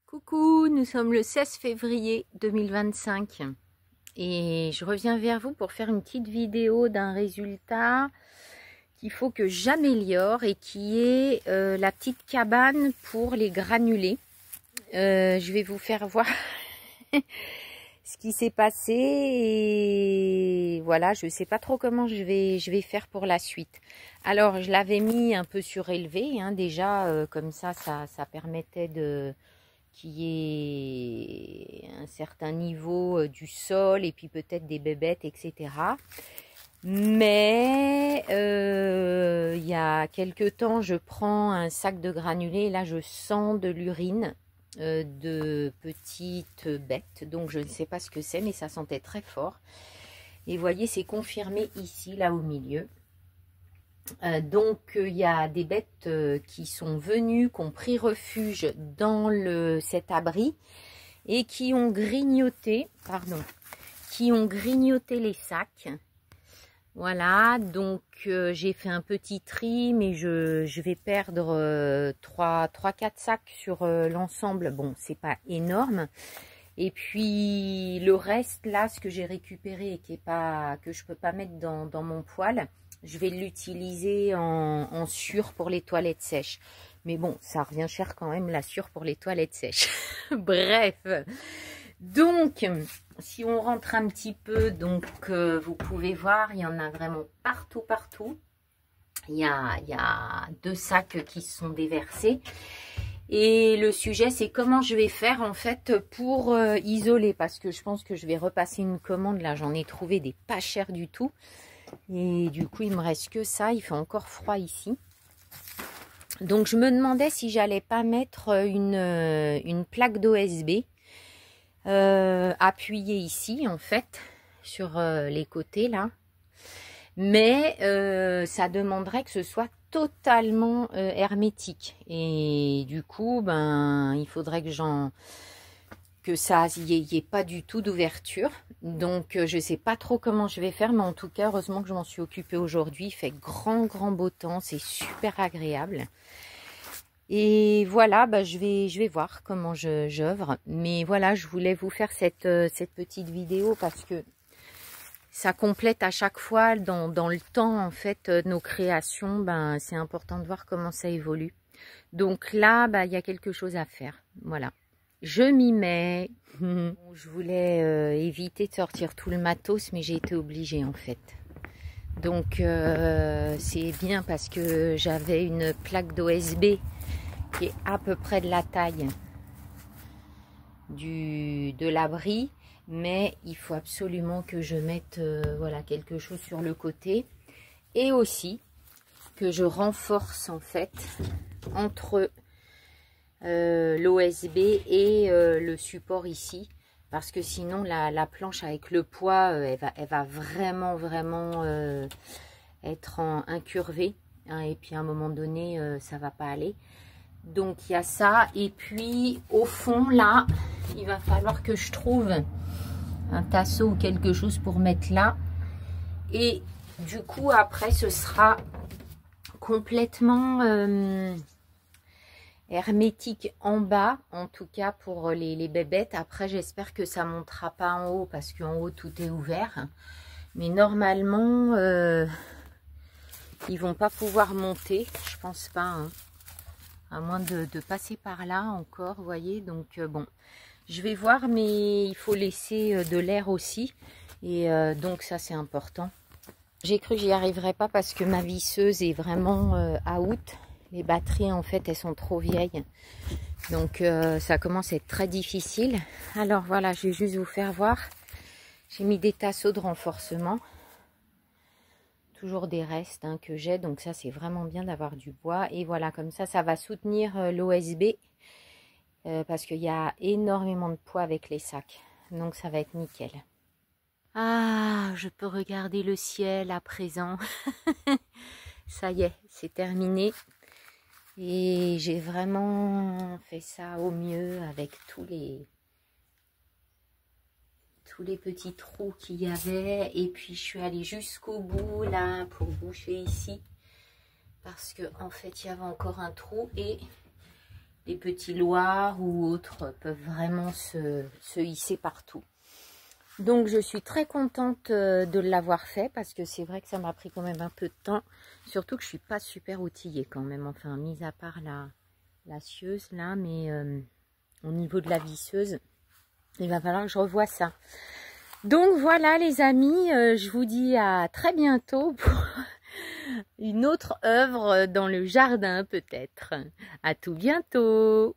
Coucou, nous sommes le 16 février 2025 et je reviens vers vous pour faire une petite vidéo d'un résultat qu'il faut que j'améliore et qui est la petite cabane pour les granulés. Je vais vous faire voir ce qui s'est passé et voilà, je ne sais pas trop comment je vais faire pour la suite. Alors, je l'avais mis un peu surélevé, hein, déjà, comme ça permettait de qu'il y ait un certain niveau du sol et puis peut-être des bébêtes, etc. Mais il y a quelques temps, je prends un sac de granulés et là, je sens de l'urine de petites bêtes. Donc, je ne sais pas ce que c'est, mais ça sentait très fort. Et vous voyez, c'est confirmé ici, là au milieu. Donc il y a des bêtes qui sont venues, qui ont pris refuge dans cet abri et qui ont grignoté, les sacs. Voilà, donc j'ai fait un petit tri, mais je vais perdre 3-4 sacs sur l'ensemble. Bon, c'est pas énorme. Et puis le reste là, ce que j'ai récupéré et que je peux pas mettre dans mon poêle, je vais l'utiliser en sûre pour les toilettes sèches. Mais bon, ça revient cher quand même la sûre pour les toilettes sèches. Bref. Donc, si on rentre un petit peu, donc vous pouvez voir, il y en a vraiment partout. Il y a 2 sacs qui se sont déversés. Et le sujet, c'est comment je vais faire en fait pour isoler. Parce que je pense que je vais repasser une commande. Là, j'en ai trouvé des pas chers du tout. Et du coup, il me reste que ça. Il fait encore froid ici. Donc, je me demandais si j'allais pas mettre une plaque d'OSB appuyée ici, en fait, sur les côtés, là. Mais ça demanderait que ce soit totalement hermétique. Et du coup, ben, il faudrait que ça y ait pas du tout d'ouverture. Donc je sais pas trop comment je vais faire, mais en tout cas heureusement que je m'en suis occupée aujourd'hui. Il fait grand beau temps, c'est super agréable. Et voilà, bah, je vais voir comment j'œuvre. Mais voilà, je voulais vous faire cette petite vidéo parce que ça complète à chaque fois dans le temps en fait nos créations. Ben, c'est important de voir comment ça évolue. Donc là, bah, il y a quelque chose à faire. Voilà. Je m'y mets. Je voulais éviter de sortir tout le matos, mais j'ai été obligée en fait. Donc c'est bien parce que j'avais une plaque d'OSB qui est à peu près de la taille de l'abri, mais il faut absolument que je mette voilà, quelque chose sur le côté et aussi que je renforce en fait entre l'OSB et le support ici, parce que sinon la planche avec le poids elle va vraiment être incurvée, hein, et puis à un moment donné ça va pas aller. Donc il y a ça, et puis au fond là il va falloir que je trouve un tasseau ou quelque chose pour mettre là, et du coup après ce sera complètement hermétique en bas, en tout cas pour les bébêtes. Après j'espère que ça montera pas en haut parce qu'en haut tout est ouvert, mais normalement ils vont pas pouvoir monter, je pense pas, hein, à moins de passer par là encore, vous voyez. Donc bon, je vais voir, mais il faut laisser de l'air aussi, et donc ça c'est important. J'ai cru que j'y arriverais pas parce que ma visseuse est vraiment out. Les batteries, en fait, elles sont trop vieilles. Donc, ça commence à être très difficile. Alors, voilà, je vais juste vous faire voir. J'ai mis des tasseaux de renforcement. Toujours des restes, hein, que j'ai. Donc, ça, c'est vraiment bien d'avoir du bois. Et voilà, comme ça va soutenir l'OSB. Parce qu'il y a énormément de poids avec les sacs. Donc, ça va être nickel. Ah, je peux regarder le ciel à présent. Ça y est, c'est terminé. Et j'ai vraiment fait ça au mieux avec tous les petits trous qu'il y avait. Et puis je suis allée jusqu'au bout là pour boucher ici. Parce que en fait il y avait encore un trou. Et les petits loirs ou autres peuvent vraiment se hisser partout. Donc je suis très contente de l'avoir fait parce que c'est vrai que ça m'a pris quand même un peu de temps. Surtout que je suis pas super outillée quand même, enfin mis à part la scieuse là, mais au niveau de la visseuse, il va falloir que je revoie ça. Donc voilà les amis, je vous dis à très bientôt pour une autre œuvre dans le jardin peut-être. À tout bientôt.